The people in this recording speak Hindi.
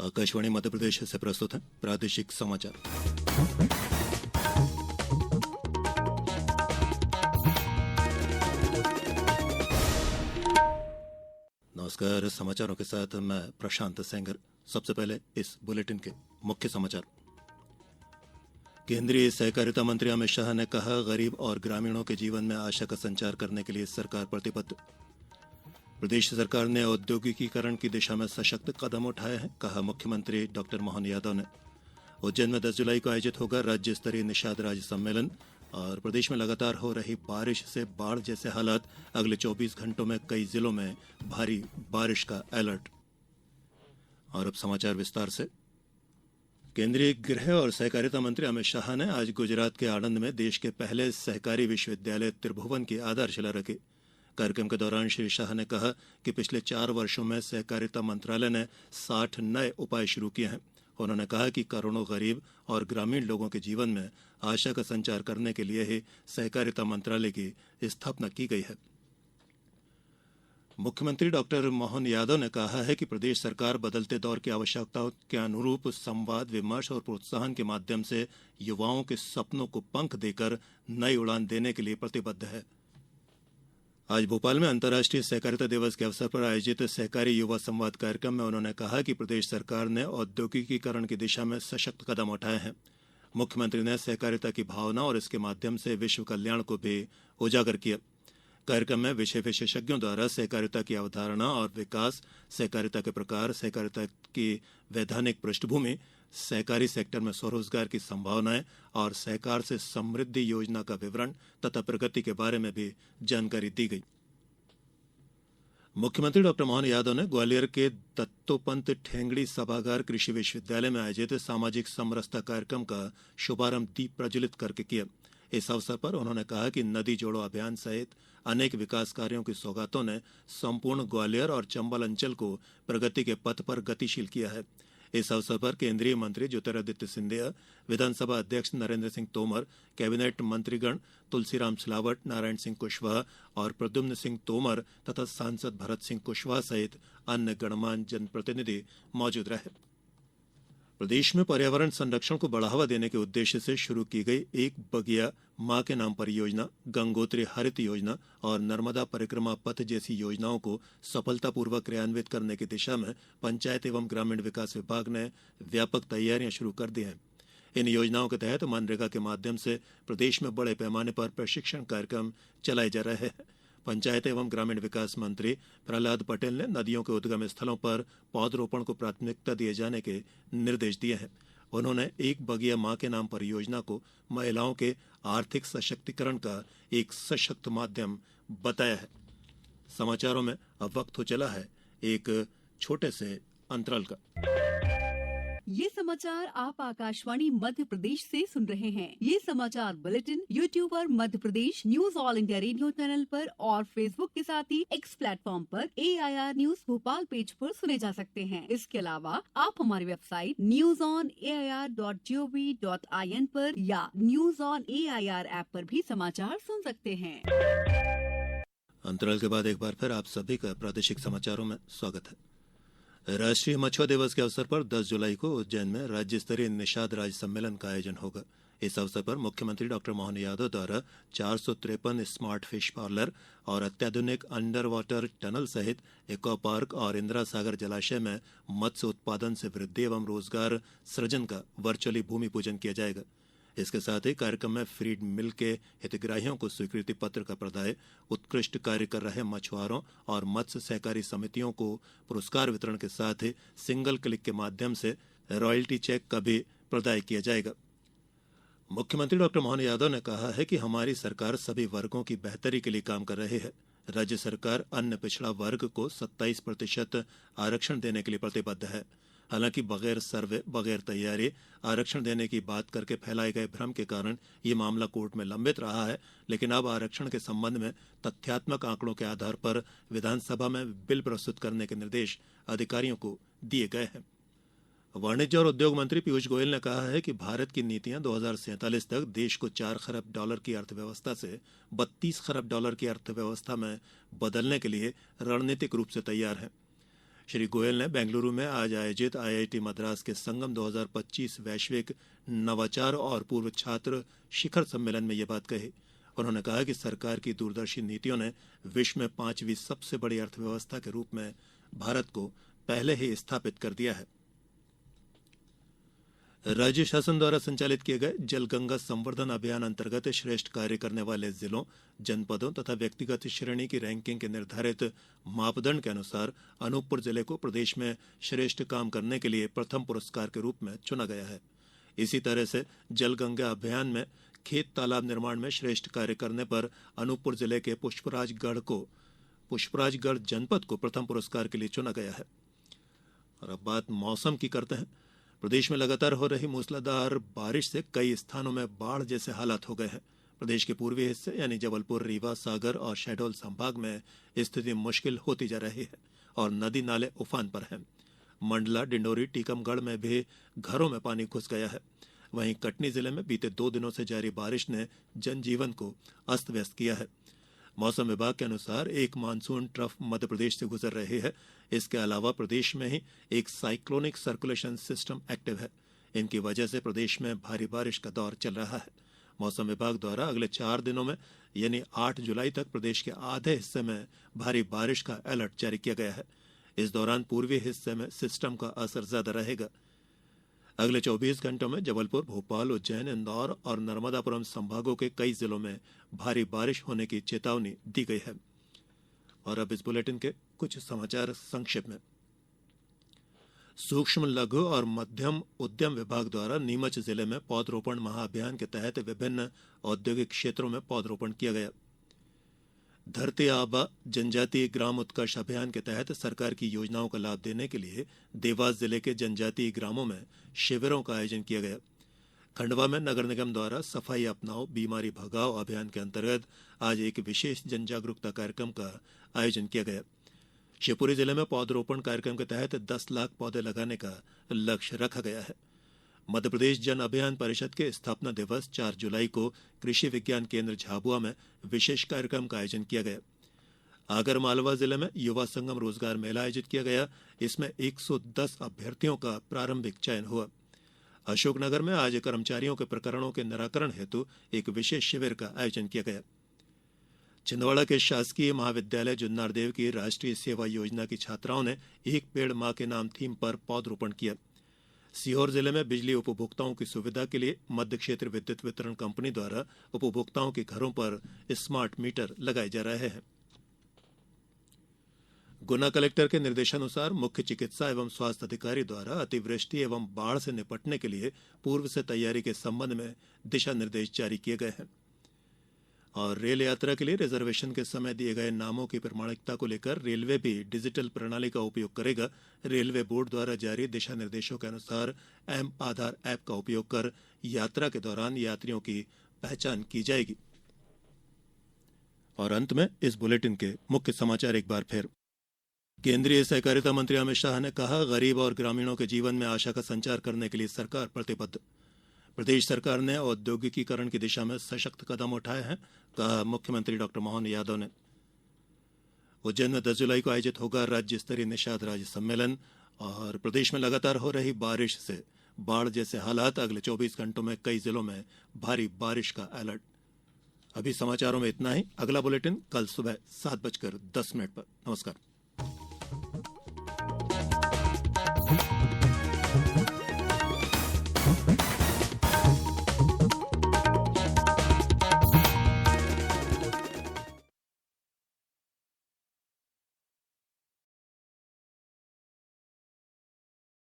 आकाशवाणी मध्य प्रदेश से प्रस्तुत है प्रादेशिक समाचार। नमस्कार, समाचारों के साथ मैं प्रशांत सेंगर। सबसे पहले इस बुलेटिन के मुख्य समाचार। केंद्रीय सहकारिता मंत्री अमित शाह ने कहा, गरीब और ग्रामीणों के जीवन में आशा का संचार करने के लिए सरकार प्रतिबद्ध। प्रदेश सरकार ने औद्योगिकीकरण की दिशा में सशक्त कदम उठाए हैं, कहा मुख्यमंत्री डॉक्टर मोहन यादव ने। उज्जैन में 10 जुलाई को आयोजित होगा राज्य स्तरीय निषाद राज्य सम्मेलन। और प्रदेश में लगातार हो रही बारिश से बाढ़ जैसे हालात, अगले 24 घंटों में कई जिलों में भारी बारिश का अलर्ट। और अब समाचार विस्तार से। केंद्रीय गृह और सहकारिता मंत्री अमित शाह ने आज गुजरात के आणंद में देश के पहले सहकारी विश्वविद्यालय त्रिभुवन की आधारशिला रखी। कार्यक्रम के दौरान श्री शाह ने कहा कि पिछले 4 वर्षों में सहकारिता मंत्रालय ने 60 नए उपाय शुरू किए हैं। उन्होंने कहा कि करोड़ों गरीब और ग्रामीण लोगों के जीवन में आशा का संचार करने के लिए ही सहकारिता मंत्रालय की स्थापना की गई है। मुख्यमंत्री डॉक्टर मोहन यादव ने कहा है कि प्रदेश सरकार बदलते दौर की आवश्यकताओं के अनुरूप संवाद, विमर्श और प्रोत्साहन के माध्यम से युवाओं के सपनों को पंख देकर नई उड़ान देने के लिए प्रतिबद्ध है। आज भोपाल में अंतर्राष्ट्रीय सहकारिता दिवस के अवसर पर आयोजित सहकारी युवा संवाद कार्यक्रम में उन्होंने कहा कि प्रदेश सरकार ने औद्योगिकीकरण की दिशा में सशक्त कदम उठाए हैं। मुख्यमंत्री ने सहकारिता की भावना और इसके माध्यम से विश्व कल्याण को भी उजागर किया। कार्यक्रम में विषय विशेषज्ञों द्वारा सहकारिता की अवधारणा और विकास, सहकारिता के प्रकार, सहकारिता की वैधानिक पृष्ठभूमि, सहकारी सेक्टर में स्वरोजगार की संभावनाएं और सहकार से समृद्धि योजना का विवरण तथा प्रगति के बारे में भी जानकारी दी गई। मुख्यमंत्री डॉक्टर मोहन यादव ने ग्वालियर के दत्तोपंत ठेंगड़ी सभागार कृषि विश्वविद्यालय में आयोजित सामाजिक समरसता कार्यक्रम का शुभारंभ दीप प्रज्वलित करके किया। इस अवसर पर उन्होंने कहा कि नदी जोड़ो अभियान सहित अनेक विकास कार्यों की सौगातों ने संपूर्ण ग्वालियर और चंबल अंचल को प्रगति के पथ पर गतिशील किया है। इस अवसर पर केंद्रीय मंत्री ज्योतिरादित्य सिंधिया, विधानसभा अध्यक्ष नरेंद्र सिंह तोमर, कैबिनेट मंत्रीगण तुलसीराम सिलावट, नारायण सिंह कुशवाहा और प्रद्युम्न सिंह तोमर तथा सांसद भरत सिंह कुशवाहा सहित अन्य गणमान्य जनप्रतिनिधि मौजूद रहे। प्रदेश में पर्यावरण संरक्षण को बढ़ावा देने के उद्देश्य से शुरू की गई एक बगिया मां के नाम परियोजना, गंगोत्री हरित योजना और नर्मदा परिक्रमा पथ जैसी योजनाओं को सफलतापूर्वक क्रियान्वित करने की दिशा में पंचायत एवं ग्रामीण विकास विभाग ने व्यापक तैयारियां शुरू कर दी हैं। इन योजनाओं के तहत मनरेगा के माध्यम से प्रदेश में बड़े पैमाने पर प्रशिक्षण कार्यक्रम चलाए जा रहे हैं। पंचायत एवं ग्रामीण विकास मंत्री प्रहलाद पटेल ने नदियों के उद्गम स्थलों पर पौधरोपण को प्राथमिकता दिए जाने के निर्देश दिए हैं। उन्होंने एक बगिया मां के नाम परियोजना को महिलाओं के आर्थिक सशक्तिकरण का एक सशक्त माध्यम बताया है। समाचारों में अब वक्त हो चला है एक छोटे से अंतराल का। ये समाचार आप आकाशवाणी मध्य प्रदेश से सुन रहे हैं। ये समाचार बुलेटिन यूट्यूब पर Madhya Pradesh news All India Radio channel पर और फेसबुक के साथ ही एक्स प्लेटफॉर्म पर AIR न्यूज भोपाल पेज पर सुने जा सकते हैं। इसके अलावा आप हमारी वेबसाइट newsonair.gov.in पर या न्यूज ऑन AIR ऐप पर भी समाचार सुन सकते हैं। अंतराल के बाद एक बार फिर आप सभी का प्रादेशिक समाचारों में स्वागत है। राष्ट्रीय मछुआ दिवस के अवसर पर 10 जुलाई को उज्जैन में राज्य स्तरीय निषाद राज्य सम्मेलन का आयोजन होगा। इस अवसर पर मुख्यमंत्री डॉक्टर मोहन यादव द्वारा 453 स्मार्ट फिश पार्लर और अत्याधुनिक अंडर वाटर टनल सहित इको पार्क और इंदिरा सागर जलाशय में मत्स्य उत्पादन से वृद्धि एवं रोजगार सृजन का वर्चुअली भूमि पूजन किया जाएगा। इसके साथ ही कार्यक्रम में फीड मिल के हितग्राहियों को स्वीकृति पत्र का प्रदाय, उत्कृष्ट कार्य कर रहे मछुआरों और मत्स्य सहकारी समितियों को पुरस्कार वितरण के साथ ही सिंगल क्लिक के माध्यम से रॉयल्टी चेक का भी प्रदाय किया जाएगा। मुख्यमंत्री डॉक्टर मोहन यादव ने कहा है कि हमारी सरकार सभी वर्गों की बेहतरी के लिए काम कर रही है। राज्य सरकार अन्य पिछड़ा वर्ग को 27% आरक्षण देने के लिए प्रतिबद्ध है। हालांकि बगैर सर्वे, बगैर तैयारी आरक्षण देने की बात करके फैलाए गए भ्रम के कारण ये मामला कोर्ट में लंबित रहा है, लेकिन अब आरक्षण के संबंध में तथ्यात्मक आंकड़ों के आधार पर विधानसभा में बिल प्रस्तुत करने के निर्देश अधिकारियों को दिए गए हैं। वाणिज्य और उद्योग मंत्री पीयूष गोयल ने कहा है कि भारत की नीतियां 2047 तक देश को $4 खरब की अर्थव्यवस्था से $32 खरब की अर्थव्यवस्था में बदलने के लिए रणनीतिक रूप से तैयार है। श्री गोयल ने बेंगलुरु में आज आयोजित आईआईटी मद्रास के संगम 2025 वैश्विक नवाचार और पूर्व छात्र शिखर सम्मेलन में ये बात कही। उन्होंने कहा कि सरकार की दूरदर्शी नीतियों ने विश्व में 5वीं सबसे बड़ी अर्थव्यवस्था के रूप में भारत को पहले ही स्थापित कर दिया है। राज्य शासन द्वारा संचालित किए गए जल गंगा संवर्धन अभियान अंतर्गत श्रेष्ठ कार्य करने वाले जिलों, जनपदों तथा व्यक्तिगत श्रेणी की रैंकिंग के निर्धारित मापदंड के अनुसार अनूपपुर जिले को प्रदेश में श्रेष्ठ काम करने के लिए प्रथम पुरस्कार के रूप में चुना गया है। इसी तरह से जल गंगा अभियान में खेत तालाब निर्माण में श्रेष्ठ कार्य करने पर अनूपपुर जिले के पुष्पराजगढ़ जनपद को प्रथम पुरस्कार के लिए चुना गया है। और अब बात मौसम की करते हैं। प्रदेश में लगातार हो रही मूसलाधार बारिश से कई स्थानों में बाढ़ जैसे हालात हो गए हैं। प्रदेश के पूर्वी हिस्से यानी जबलपुर, रीवा, सागर और शहडोल संभाग में स्थिति मुश्किल होती जा रही है और नदी नाले उफान पर हैं। मंडला, डिंडोरी, टीकमगढ़ में भी घरों में पानी घुस गया है। वहीं कटनी जिले में बीते 2 दिनों से जारी बारिश ने जनजीवन को अस्त व्यस्त किया है। मौसम विभाग के अनुसार एक मानसून ट्रफ मध्य प्रदेश से गुजर रही है। इसके अलावा प्रदेश में ही एक साइक्लोनिक सर्कुलेशन सिस्टम एक्टिव है। इनकी वजह से प्रदेश में भारी बारिश का दौर चल रहा है। मौसम विभाग द्वारा अगले 4 दिनों में यानी 8 जुलाई तक प्रदेश के आधे हिस्से में भारी बारिश का अलर्ट जारी किया गया है। इस दौरान पूर्वी हिस्से में सिस्टम का असर ज्यादा रहेगा। अगले 24 घंटों में जबलपुर, भोपाल, उज्जैन, इंदौर और नर्मदापुरम संभागों के कई जिलों में भारी बारिश होने की चेतावनी दी गई है। और अब इस बुलेटिन के कुछ समाचार संक्षेप में। सूक्ष्म, लघु और मध्यम उद्यम विभाग द्वारा नीमच जिले में पौधरोपण महाअभियान के तहत विभिन्न औद्योगिक क्षेत्रों में पौधरोपण किया गया। धरती आबा जनजातीय ग्राम उत्कर्ष अभियान के तहत सरकार की योजनाओं का लाभ देने के लिए देवास जिले के जनजातीय ग्रामों में शिविरों का आयोजन किया गया। खंडवा में नगर निगम द्वारा सफाई अपनाओ, बीमारी भगाओ अभियान के अंतर्गत आज एक विशेष जन जागरूकता कार्यक्रम का आयोजन किया गया। शिवपुरी जिले में पौधरोपण कार्यक्रम के तहत 10 लाख पौधे लगाने का लक्ष्य रखा गया है। मध्य प्रदेश जन अभियान परिषद के स्थापना दिवस 4 जुलाई को कृषि विज्ञान केंद्र झाबुआ में विशेष कार्यक्रम का आयोजन किया गया। आगर मालवा जिले में युवा संगम रोजगार मेला आयोजित किया गया। इसमें 110 अभ्यर्थियों का प्रारंभिक चयन हुआ। अशोकनगर में आज कर्मचारियों के प्रकरणों के निराकरण हेतु एक विशेष शिविर का आयोजन किया गया। छिंदवाड़ा के शासकीय महाविद्यालय जुन्नारदेव की राष्ट्रीय सेवा योजना की छात्राओं ने एक पेड़ मां के नाम थीम पर पौधरोपण किया। सीहोर जिले में बिजली उपभोक्ताओं की सुविधा के लिए मध्य क्षेत्र विद्युत वितरण कंपनी द्वारा उपभोक्ताओं के घरों पर स्मार्ट मीटर लगाए जा रहे हैं। गुना कलेक्टर के निर्देशानुसार मुख्य चिकित्सा एवं स्वास्थ्य अधिकारी द्वारा अतिवृष्टि एवं बाढ़ से निपटने के लिए पूर्व से तैयारी के संबंध में दिशा निर्देश जारी किए गए हैं। और रेल यात्रा के लिए रिजर्वेशन के समय दिए गए नामों की प्रमाणिकता को लेकर रेलवे भी डिजिटल प्रणाली का उपयोग करेगा। रेलवे बोर्ड द्वारा जारी दिशा निर्देशों के अनुसार एम आधार ऐप का उपयोग कर यात्रा के दौरान यात्रियों की पहचान की जाएगी। और अंत में इस बुलेटिन के मुख्य समाचार एक बार फिर। केंद्रीय सहकारिता मंत्री अमित शाह ने कहा, गरीब और ग्रामीणों के जीवन में आशा का संचार करने के लिए सरकार प्रतिबद्ध। प्रदेश सरकार ने औद्योगिकीकरण की दिशा में सशक्त कदम उठाए हैं, कहा मुख्यमंत्री डॉक्टर मोहन यादव ने। उज्जैन में 10 जुलाई को आयोजित होगा राज्य स्तरीय निषाद राज्य सम्मेलन। और प्रदेश में लगातार हो रही बारिश से बाढ़ जैसे हालात, अगले 24 घंटों में कई जिलों में भारी बारिश का अलर्ट। अभी समाचारों में इतना ही। अगला बुलेटिन कल सुबह 7:10 पर। नमस्कार।